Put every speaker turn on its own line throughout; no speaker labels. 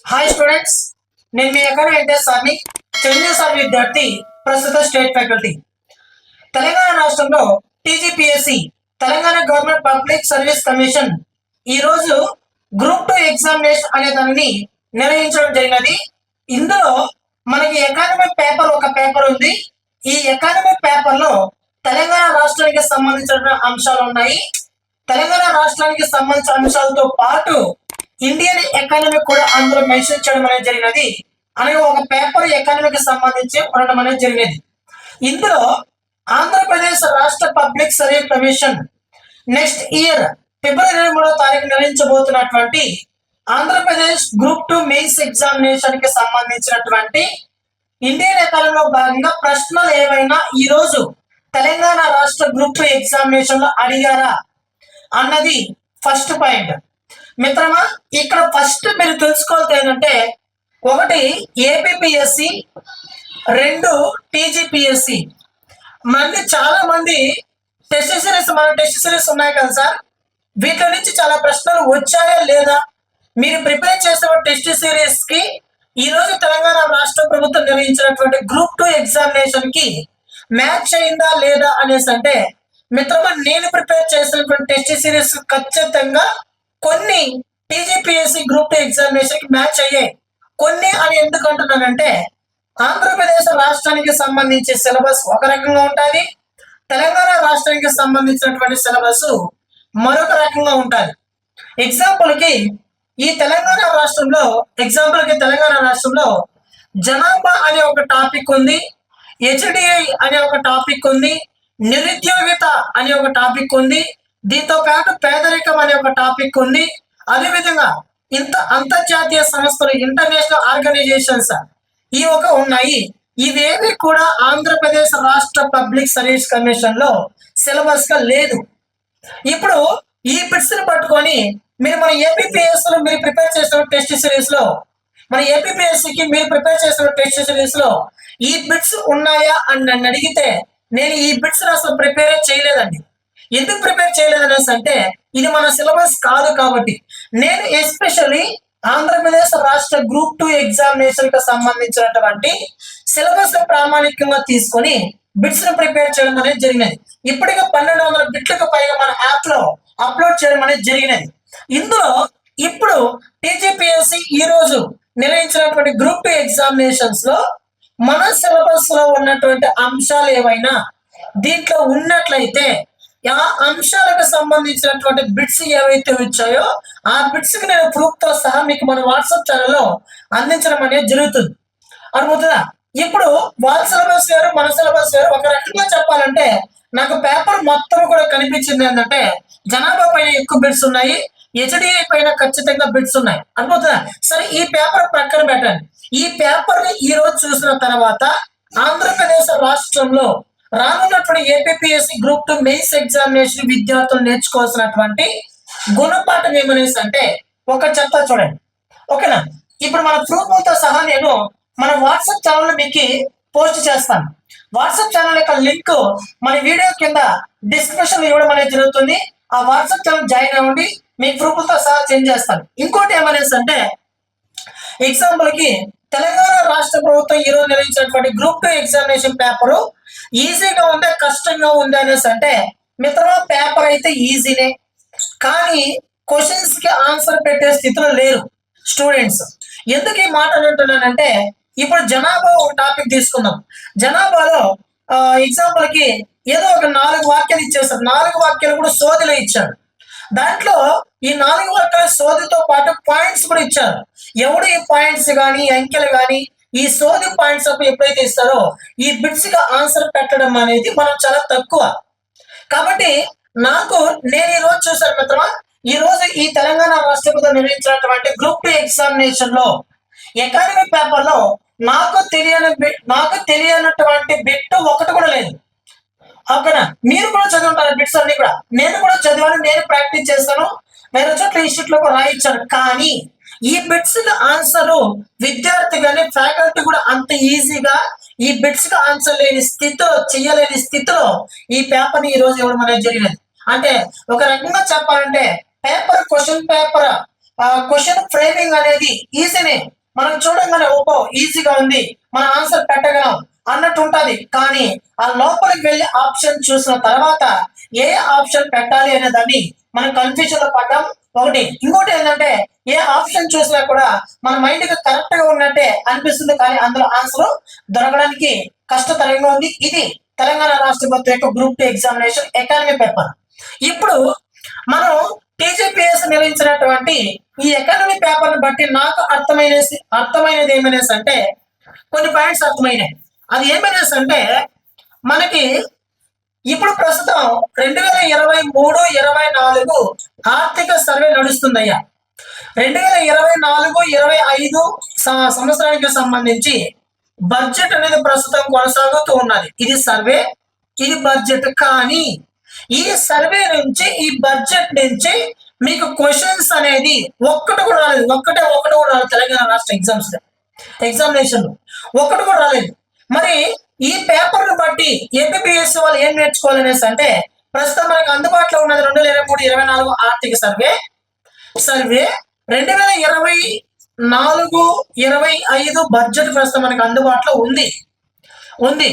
Hi students, నేను మీ ఎక్కడ వెంకటేశ్వర్ని, చెన్నై విద్యార్థి, ప్రస్తుత స్టేట్ ఫ్యాకల్టీ. తెలంగాణ రాష్ట్రంలో TGPSC Telangana government public service commission ఈరోజు గ్రూప్ 2 ఎగ్జామినేషన్ అనే దానిని నిర్వహించడం జరిగినది. ఇందులో మనకి ఎకానమిక్ పేపర్ ఒక పేపర్ ఉంది. ఈ ఎకానమిక్ పేపర్ లో తెలంగాణ రాష్ట్రానికి సంబంధించిన అంశాలు ఉన్నాయి. తెలంగాణ రాష్ట్రానికి సంబంధించిన అంశాలతో పాటు ఇండియన్ ఎకానమీ కూడా అందులో మెన్షన్ చేయడం అనేది జరిగినది. అనగా ఒక పేపర్ ఎకానమీకి సంబంధించి ఉండడం అనేది జరిగినది. ఇందులో ఆంధ్రప్రదేశ్ రాష్ట్ర public service commission next year ఫిబ్రవరి 23వ తారీఖు నిర్వహించబోతున్నటువంటి ఆంధ్రప్రదేశ్ గ్రూప్ 2 మెయిన్స్ ఎగ్జామినేషన్ కి సంబంధించినటువంటి ఇండియన్ ఎకానమీలో భాగంగా ప్రశ్నలు ఏవైనా ఈ రోజు తెలంగాణ రాష్ట్ర గ్రూప్ 2 ఎగ్జామినేషన్ లో అడిగారా అన్నది ఫస్ట్ పాయింట్. మిత్రమా, ఇక్కడ ఫస్ట్ మీరు తెలుసుకోవాల్సింది ఏంటంటే, ఒకటి ఏపీపీఎస్సి, రెండు టీజీపీఎస్సి. మళ్ళీ చాలా మంది టెస్ట్ సిరీస్ ఉన్నాయి కదా సార్, వీటి నుంచి చాలా ప్రశ్నలు వచ్చాయా లేదా, మీరు ప్రిపేర్ చేసిన టెస్ట్ సిరీస్ కి ఈ రోజు తెలంగాణ రాష్ట్ర ప్రభుత్వం నిర్వహించినటువంటి గ్రూప్ 2 ఎగ్జామినేషన్ కి మ్యాచ్ అయిందా లేదా అనేసి అంటే, మిత్రమా, నేను ప్రిపేర్ చేసినటువంటి టెస్ట్ సిరీస్ ఖచ్చితంగా కొన్ని టీజీపీఎస్సీ గ్రూప్ 2 ఎగ్జామినేషన్ కి మ్యాచ్ అయ్యాయి. కొన్ని అని ఎందుకు అంటున్నానంటే, ఆంధ్రప్రదేశ్ రాష్ట్రానికి సంబంధించి సిలబస్ ఒక రకంగా ఉంటుంది, తెలంగాణ రాష్ట్రానికి సంబంధించినటువంటి సిలబస్ మరొక రకంగా ఉంటుంది. ఎగ్జాంపుల్కి ఈ తెలంగాణ రాష్ట్రంలో జనాభా అనే ఒక టాపిక్ ఉంది, హెచ్డిఐ అనే ఒక టాపిక్ ఉంది, నిరుద్యోగిత అనే ఒక టాపిక్ ఉంది, దీంతో పాటు పేదరికం అనే ఒక టాపిక్ ఉంది. అదేవిధంగా అంతర్జాతీయ సంస్థలు, ఇంటర్నేషనల్ ఆర్గనైజేషన్స్ ఈ ఒక ఉన్నాయి. ఇవేవి కూడా ఆంధ్రప్రదేశ్ రాష్ట్ర పబ్లిక్ సర్వీస్ కమిషన్ లో సిలబస్ గా లేదు. ఇప్పుడు ఈ బిట్స్ ని పట్టుకొని మీరు మన ఏపీపీఎస్ లో మీరు ప్రిపేర్ చేసిన టెస్ట్ సిరీస్ లో, మన ఏపీపీఎస్సికి మీరు ప్రిపేర్ చేసిన టెస్ట్ సిరీస్ లో ఈ బిట్స్ ఉన్నాయా అని నన్ను అడిగితే, నేను ఈ బిట్స్ అసలు ప్రిపేర్ చేయలేదండి. ఎందుకు ప్రిపేర్ చేయలేదనేసి అంటే, ఇది మన సిలబస్ కాదు కాబట్టి. నేను ఎస్పెషల్లీ ఆంధ్రప్రదేశ్ రాష్ట్ర గ్రూప్ 2 ఎగ్జామినేషన్ కి సంబంధించినటువంటి సిలబస్ ప్రామాణికంగా తీసుకొని బిట్స్ ను ప్రిపేర్ చేయడం అనేది జరిగినది. ఇప్పటికే 1200 బిట్లకు పైగా మన యాప్ లో అప్లోడ్ చేయడం అనేది జరిగినది. ఇందులో ఇప్పుడు టీజీపీఎస్సీ ఈ రోజు నిర్వహించినటువంటి గ్రూప్ 2 ఎగ్జామినేషన్స్ లో మన సిలబస్ లో ఉన్నటువంటి అంశాలు ఏవైనా దీంట్లో ఉన్నట్లయితే, ఆ అంశాలకు సంబంధించినటువంటి బిట్స్ ఏవైతే వచ్చాయో ఆ బిట్స్ కి నేను ప్రూఫ్ తో సహా మీకు మన వాట్సాప్ ఛానల్లో అందించడం అనేది జరుగుతుంది. అర్థమవుతుందా? ఇప్పుడు వాళ్ళ సిలబస్ వేరు, మన సిలబస్ వేరు. ఒక రకంగా చెప్పాలంటే, నాకు పేపర్ మొత్తం కూడా కనిపించింది ఏంటంటే, జనాభా పైన ఎక్కువ బిట్స్ ఉన్నాయి, హెచ్డిఐ పైన ఖచ్చితంగా బిట్స్ ఉన్నాయి. అర్థమవుతుందా? సరే, ఈ పేపర్ ప్రక్కన పెట్టండి. ఈ పేపర్ ని ఈ రోజు చూసిన తర్వాత ఆంధ్రప్రదేశ్ రాష్ట్రంలో రానున్నటువంటి ఏపీపీఎస్సీ గ్రూప్ 2 మెయిన్స్ ఎగ్జామినేషన్ విద్యార్థులు నేర్చుకోవాల్సినటువంటి గుణపాఠం ఏమనేసి అంటే ఒక చెప్తా చూడండి. ఓకేనా? ఇప్పుడు మన ప్రూఫ్లతో సహా నేను మన వాట్సాప్ ఛానల్ మీకు పోస్ట్ చేస్తాను. వాట్సాప్ ఛానల్ యొక్క లింక్ మన వీడియో కింద డిస్క్రిప్షన్ ఇవ్వడం అనేది జరుగుతుంది. ఆ వాట్సాప్ ఛానల్ జాయిన్ అవ్వండి, మీకు ప్రూఫ్లతో సహా సెండ్ చేస్తాను. ఇంకోటి ఏమనేసి అంటే, ఎగ్జాంపుల్ కి తెలంగాణ రాష్ట్ర ప్రభుత్వం ఈ రోజు నిర్వహించినటువంటి గ్రూప్ 2 ఎగ్జామినేషన్ పేపర్ ఈజీగా ఉందా కష్టంగా ఉందా అనేసి అంటే, మిత్రమా, పేపర్ అయితే ఈజీనే, కానీ క్వశ్చన్స్ కి ఆన్సర్ పెట్టే స్థితిలో లేరు స్టూడెంట్స్. ఎందుకు ఈ మాట అంటున్నానంటే, ఇప్పుడు జనాభా ఒక టాపిక్ తీసుకుందాం. జనాభాలో ఎగ్జాంపుల్ కి ఏదో ఒక 4 వాక్యాలు ఇచ్చేస్తారు. 4 వాక్యాలు కూడా సోదిలో ఇచ్చాడు. దాంట్లో ఈ 4 వాక్యాల సోదితో పాటు పాయింట్స్ కూడా ఇచ్చారు. ఎవడు ఈ పాయింట్స్ కానీ అంకెలు కానీ ఈ సోది పాయింట్స్ ఎప్పుడైతే ఇస్తారో ఈ బిట్స్ గా ఆన్సర్ పెట్టడం అనేది మనం చాలా తక్కువ. కాబట్టి నేను ఈ రోజు చూసాను మిత్రమా, ఈ రోజు ఈ తెలంగాణ రాష్ట్ర ప్రభుత్వం నిర్వహించినటువంటి గ్రూప్ 2 ఎగ్జామినేషన్ లో ఎకానమీ పేపర్ లో నాకు తెలియనటువంటి బిట్ ఒకటి కూడా లేదు. ఓకేనా? మీరు కూడా చదువుంటారు బిట్స్ అన్ని కూడా. నేను కూడా చదివాను, నేను ప్రాక్టీస్ చేస్తాను, వేరే చోట్ల ఇన్స్టిట్యూట్ లో కూడా రాయించాను. కానీ ఈ బిట్స్ ఆన్సర్ విద్యార్థి కానీ ఫ్యాకల్టీ కూడా అంత ఈజీగా ఈ బిట్స్ కి ఆన్సర్ లేని స్థితిలో, చేయలేని స్థితిలో ఈ పేపర్ ని ఈ రోజు ఇవ్వడం అనేది జరిగినది. అంటే ఒక రకంగా చెప్పాలంటే, క్వశ్చన్ పేపర్ క్వశ్చన్ ఫ్రేమింగ్ అనేది ఈజీనే, మనం చూడంగానే ఓహో ఈజీగా ఉంది, మన ఆన్సర్ పెట్టగలం అన్నట్టు ఉంటది. కానీ ఆ లోపలికి వెళ్ళి ఆప్షన్ చూసిన తర్వాత ఏ ఆప్షన్ పెట్టాలి అనే దాన్ని మనం కన్ఫ్యూజన్ లో పడ్డాం. ఒకటి, ఇంకోటి ఏంటంటే ఏ ఆప్షన్ చూసినా కూడా మన మైండ్ కి కరెక్ట్ గా ఉన్నట్టే అనిపిస్తుంది, కానీ అందులో ఆన్సర్ దొరకడానికి కష్టతరంగా ఉంది. ఇది తెలంగాణ రాష్ట్ర ప్రభుత్వం యొక్క గ్రూప్ 2 ఎగ్జామినేషన్ ఎకానమీ పేపర్. ఇప్పుడు మనం టీజీపీఎస్ నిర్వహించినటువంటి ఈ ఎకానమీ పేపర్ ని బట్టి నాకు అర్థమైనది ఏమనేసి అంటే కొన్ని పాయింట్స్ అర్థమైనాయి. అది ఏమనేసి అంటే మనకి ఇప్పుడు ప్రస్తుతం 2023-24 ఆర్థిక సర్వే నడుస్తుందయ్యా. 2024-25 సంవత్సరానికి సంబంధించి బడ్జెట్ అనేది ప్రస్తుతం కొనసాగుతూ ఉన్నది. ఇది సర్వే, ఇది బడ్జెట్. కానీ ఈ సర్వే నుంచి, ఈ బడ్జెట్ నుంచి మీకు క్వశ్చన్స్ అనేది ఒక్కటి కూడా రాలేదు. ఒకటి కూడా రాలేదు తెలంగాణ రాష్ట్ర ఎగ్జామినేషన్ ఒక్కటి కూడా రాలేదు. మరి ఈ పేపర్ ను బట్టి ఏపీఎస్సీ వాళ్ళు ఏం నేర్చుకోవాలనేసి అంటే ప్రస్తుతం మనకు అందుబాటులో ఉన్నది 2023-24 ఆర్థిక సర్వే 2024-25 బడ్జెట్ ప్రస్తుతం మనకు అందుబాటులో ఉంది.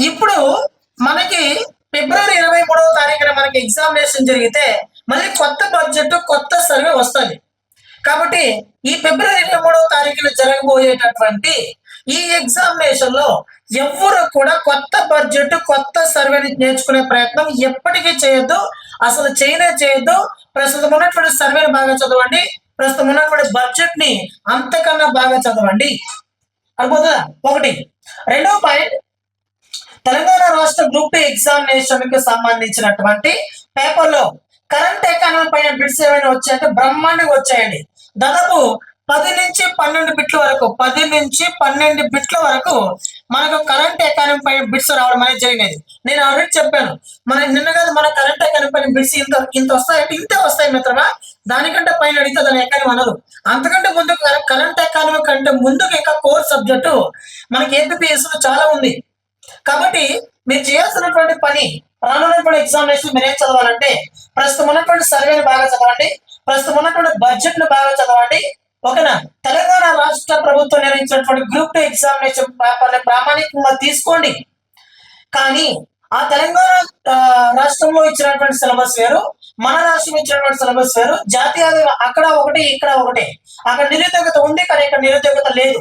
ఇప్పుడు మనకి ఫిబ్రవరి 23వ తారీఖున మనకి ఎగ్జామినేషన్ జరిగితే మళ్ళీ కొత్త బడ్జెట్, కొత్త సర్వే వస్తుంది. కాబట్టి ఈ ఫిబ్రవరి 23వ తారీఖున జరగబోయేటటువంటి ఈ ఎగ్జామినేషన్ లో ఎవరు కూడా కొత్త బడ్జెట్, కొత్త సర్వేని నేర్చుకునే ప్రయత్నం ఎప్పటికీ చేయొద్దు, అసలు చేయొద్దు. ప్రస్తుతం ఉన్నటువంటి సర్వేని బాగా చదవండి, ప్రస్తుతం ఉన్నటువంటి బడ్జెట్ ని అంతకన్నా బాగా చదవండి. అర్థమవుతుందా? ఒకటి. రెండవ పాయింట్, తెలంగాణ రాష్ట్ర గ్రూప్ 2 ఎగ్జామినేషన్ కి సంబంధించినటువంటి పేపర్ లో కరెంట్ ఎకానమీ పైన బిట్స్ ఏమైనా వచ్చాయంటే బ్రహ్మాండంగా వచ్చాయండి. దాదాపు 10 నుంచి 12 బిట్ల వరకు 10 నుంచి 12 బిట్ల వరకు మనకు కరెంట్ ఎకానమీ పైన బిట్స్ రావడం అనేది జరిగినది. నేను ఆల్రెడీ చెప్పాను, నిన్న కాదు మన కరెంట్ ఎకానమీ పైన బిట్స్ ఇంత వస్తాయంటే ఇంతే వస్తాయి మిత్రమా. దానికంటే పైన అడిగితే దాని ఎకానమీ అనరు. అంతకంటే ముందు కరెంట్ ఎకానమీ కంటే ముందుకు ఇంకా కోర్ సబ్జెక్టు మనకి ఏపీఎస్ లో చాలా ఉంది. కాబట్టి మీరు చేయాల్సినటువంటి పని రానున్నటువంటి ఎగ్జామినేషన్ మీరు ఏం చదవాలంటే ప్రస్తుతం ఉన్నటువంటి సర్వేని బాగా చదవండి, ప్రస్తుతం ఉన్నటువంటి బడ్జెట్ ను బాగా చదవండి. ఓకేనా? తెలంగాణ రాష్ట్ర ప్రభుత్వం నిర్వహించినటువంటి గ్రూప్ 2 ఎగ్జామినేషన్ పేపర్ ని ప్రామాణికంగా తీసుకోండి. కానీ ఆ తెలంగాణ రాష్ట్రంలో ఇచ్చినటువంటి సిలబస్ వేరు, మన రాష్ట్రం ఇచ్చినటువంటి సిలబస్ వేరు. జాతీయ అక్కడ ఒకటి, ఇక్కడ ఒకటి. అక్కడ నిరుద్యోగత ఉంది, కానీ ఇక్కడ నిరుద్యోగత లేదు.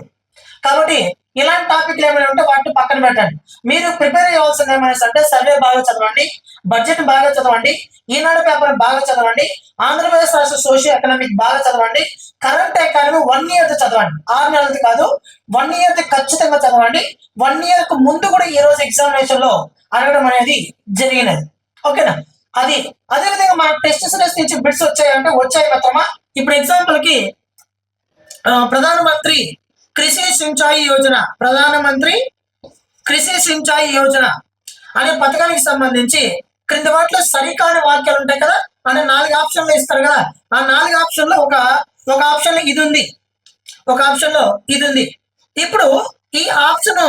కాబట్టి ఇలాంటి టాపిక్లు ఏమైనా ఉంటే వాటిని పక్కన పెట్టండి. మీరు ప్రిపేర్ అవ్వాల్సింది ఏమైనా అంటే సర్వే బాగా చదవండి, బడ్జెట్ బాగా చదవండి, ఈనాడు పేపర్ బాగా చదవండి, ఆంధ్రప్రదేశ్ రాష్ట్ర సోషియో ఎకనామిక్ బాగా చదవండి, కరెంట్ ఎకానమీ 1 ఇయర్ చదవండి. 6 నెలలది కాదు, 1 ఇయర్ ఖచ్చితంగా చదవండి. 1 ఇయర్ కు ముందు కూడా ఈ రోజు ఎగ్జామినేషన్ లో అడగడం అనేది జరిగినది. ఓకేనా? అదేవిధంగా మన టెస్ట్ సిరీస్ నుంచి బిట్స్ వచ్చాయంటే వచ్చాయి మిత్రమా. ఇప్పుడు ఎగ్జాంపుల్ కి ప్రధానమంత్రి కృషి సించాయి యోజన అనే పథకానికి సంబంధించి క్రింది వాటిలో సరికాని వాక్యాలు ఉంటాయి కదా, అనే 4 ఆప్షన్లు ఇస్తారు కదా. ఆ 4 ఆప్షన్లో ఒక ఆప్షన్ లో ఇది ఉంది, ఒక ఆప్షన్ లో ఇది ఉంది. ఇప్పుడు ఈ ఆప్షన్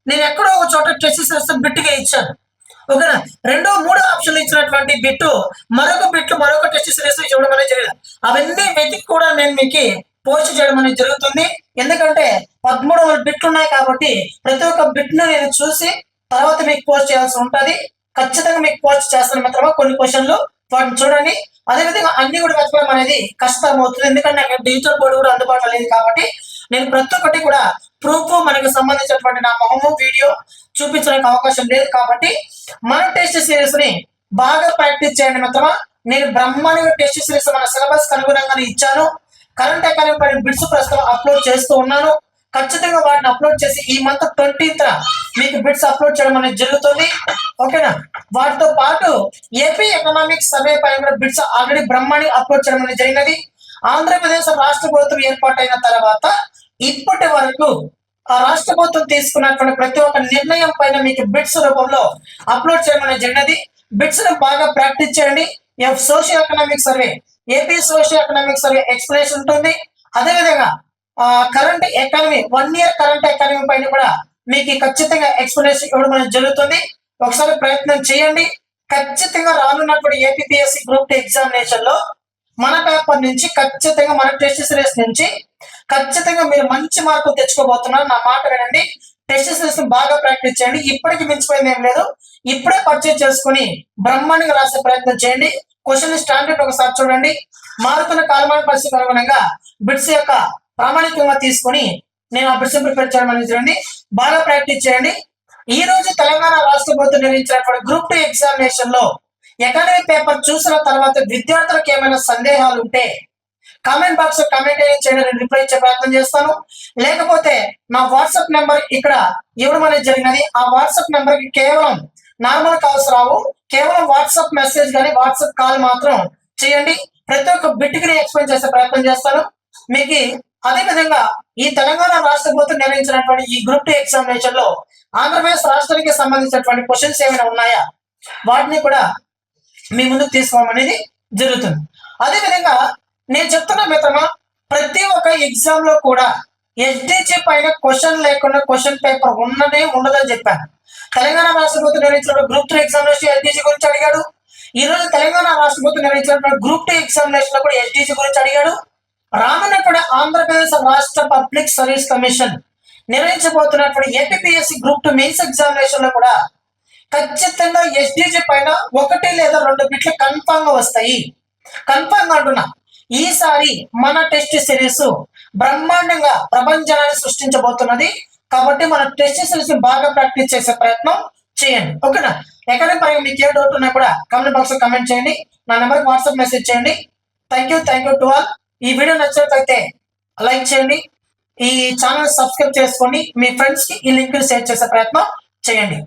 నేను ఎక్కడో ఒక చోట టెస్ట్ బిట్టుగా ఇచ్చాను. ఓకేనా? 2, 3 ఆప్షన్లు ఇచ్చినటువంటి బిట్టు మరొక టెస్ట్ సిరీస్ ఇవ్వడం అనేది జరిగింది. అవన్నీ వెతికి కూడా నేను మీకు పోస్ట్ చేయడం అనేది జరుగుతుంది. ఎందుకంటే 13 బిట్లు ఉన్నాయి కాబట్టి ప్రతి ఒక్క బిట్ ను నేను చూసి తర్వాత మీకు పోస్ట్ చేయాల్సి ఉంటుంది. ఖచ్చితంగా మీకు పోస్ట్ చేస్తాను మిత్రమా. కొన్ని క్వశ్చన్లు వాటిని చూడండి. అదేవిధంగా అన్ని కూడా వెతకడం అనేది కష్టం అవుతుంది, ఎందుకంటే నాకు డిజిటల్ బోర్డు కూడా అందుబాటులో లేదు. కాబట్టి నేను ప్రతి ఒక్కటి కూడా ప్రూఫ్ మనకు సంబంధించినటువంటి నా మొహము వీడియో చూపించడానికి అవకాశం లేదు. కాబట్టి మన టెస్ట్ సిరీస్ ని బాగా ప్రాక్టీస్ చేయండి మిత్రమా. నేను బ్రహ్మాండంగా టెస్ట్ సిరీస్ మన సిలబస్ అనుగుణంగానే ఇచ్చాను. కరెంట్ ఎకానమీ పైన బిట్స్ ప్రస్తుతం అప్లోడ్ చేస్తూ ఉన్నాను. ఖచ్చితంగా వాటిని అప్లోడ్ చేసి ఈ మంత్ 20th మీకు బిట్స్ అప్లోడ్ చేయడం అనేది జరుగుతుంది. ఓకేనా? వాటితో పాటు ఏపీ ఎకనామిక్ సర్వే పైన కూడా బిట్స్ ఆల్రెడీ బ్రహ్మాండంగా అప్లోడ్ చేయడం అనేది జరిగినది. ఆంధ్రప్రదేశ్ రాష్ట్ర ప్రభుత్వం ఏర్పాటైన తర్వాత ఇప్పటి వరకు ఆ రాష్ట్ర ప్రభుత్వం తీసుకున్నటువంటి ప్రతి ఒక్క నిర్ణయం పైన మీకు బిట్స్ రూపంలో అప్లోడ్ చేయడం అనేది జరిగినది. బిట్స్ ను బాగా ప్రాక్టీస్ చేయండి. Socio economic survey, AP socio economic survey explanation ఉంటుంది. అదేవిధంగా current economy 1 year current economy పైన కూడా మీకు ఖచ్చితంగా ఎక్స్ప్లెనేషన్ ఇవ్వడం అనేది జరుగుతుంది. ఒకసారి ప్రయత్నం చేయండి. ఖచ్చితంగా రానున్నటువంటి ఏపీఎస్సీ గ్రూప్ 2 ఎగ్జామినేషన్ లో మన పేపర్ నుంచి ఖచ్చితంగా మన టెస్ట్ సిరీస్ నుంచి ఖచ్చితంగా మీరు మంచి మార్కులు తెచ్చుకోబోతున్నారు. నా మాట వినండి. టెస్ట్ సిరీస్ బాగా ప్రాక్టీస్ చేయండి. ఇప్పటికి మించిపోయింది ఏం లేదు. ఇప్పుడే పర్చేజ్ చేసుకుని బ్రహ్మాండంగా రాసే ప్రయత్నం చేయండి. క్వశ్చన్ స్టాండర్డ్ ఒకసారి చూడండి. మారుతున్న కాలమాన పరిస్థితులకు అనుగుణంగా బిట్స్ యొక్క ప్రామాణికంగా తీసుకొని నేను ఆ బిట్స్ ప్రిపేర్ చేయడం అనేది చూడండి. బాగా ప్రాక్టీస్ చేయండి. ఈ రోజు తెలంగాణ రాష్ట్ర ప్రభుత్వం నిర్వహించినటువంటి గ్రూప్ 2 ఎగ్జామినేషన్ లో ఎకానమీ పేపర్ చూసిన తర్వాత విద్యార్థులకు ఏమైనా సందేహాలు ఉంటే కామెంట్ బాక్స్ లో కామెంట్ చేయండి, నేను రిప్లై ఇచ్చే ప్రయత్నం చేస్తాను. లేకపోతే నా వాట్సాప్ నెంబర్ ఇక్కడ ఇవ్వడం అనేది జరిగినది. ఆ వాట్సాప్ నెంబర్ కి కేవలం నార్మల్ కాల్స్ రావు, కేవలం వాట్సాప్ మెసేజ్ కానీ వాట్సాప్ కాల్ మాత్రం చేయండి. ప్రతి ఒక్క బిట్కి ఎక్స్ప్లెయిన్ చేసే ప్రయత్నం చేస్తాను మీకు. అదే విధంగా ఈ తెలంగాణ రాష్ట్ర ప్రభుత్వం నిర్వహించినటువంటి ఈ గ్రూప్ 2 ఎగ్జామినేషన్ లో ఆంధ్రప్రదేశ్ రాష్ట్రానికి సంబంధించినటువంటి క్వశ్చన్స్ ఏమైనా ఉన్నాయా వాటిని కూడా మీ ముందుకు తీసుకోవడం అనేది జరుగుతుంది. అదే విధంగా నేను చెప్తున్నా మిత్రమా, ప్రతి ఒక్క ఎగ్జామ్ లో కూడా ఎస్డిజి పైన క్వశ్చన్ లేకుండా క్వశ్చన్ పేపర్ ఉండదని చెప్పాను. తెలంగాణ రాష్ట్ర ప్రభుత్వం నిర్వహించిన గ్రూప్ 3 ఎగ్జామినేషన్ ఎస్డిజి గురించి అడిగాడు. ఈ రోజు తెలంగాణ రాష్ట్ర ప్రభుత్వం నిర్వహించినటువంటి గ్రూప్ 2 ఎగ్జామినేషన్ లో కూడా ఎస్డిజి గురించి అడిగాడు. రానున్నటువంటి ఆంధ్రప్రదేశ్ రాష్ట్ర పబ్లిక్ సర్వీస్ కమిషన్ నిర్వహించబోతున్నటువంటి ఏపీఎస్సి గ్రూప్ 2 మెయిన్స్ ఎగ్జామినేషన్ లో కూడా ఖచ్చితంగా ఎస్డిజి పైన 1 లేదా 2 బిట్లు కన్ఫామ్ గా వస్తాయి. కన్ఫామ్ అంటున్నా. ఈసారి మన టెస్ట్ సిరీస్ బ్రహ్మాండంగా ప్రపంచాన్ని సృష్టించబోతున్నది. కాబట్టి మన టెస్ట్ సిరీస్ బాగా ప్రాక్టీస్ చేసే ప్రయత్నం చేయండి. ఓకేనా? ఎక్కడైనా పరంగా మీకు ఏ డౌట్ ఉన్నా కూడా కామెంట్ బాక్స్ లో కామెంట్ చేయండి. నా నెంబర్కి వాట్సాప్ మెసేజ్ చేయండి. Thank you to all. ఈ వీడియో నచ్చినట్లయితే లైక్ చేయండి. ఈ ఛానల్ సబ్స్క్రైబ్ చేసుకోండి. మీ ఫ్రెండ్స్ కి ఈ లింక్ షేర్ చేసే ప్రయత్నం చేయండి.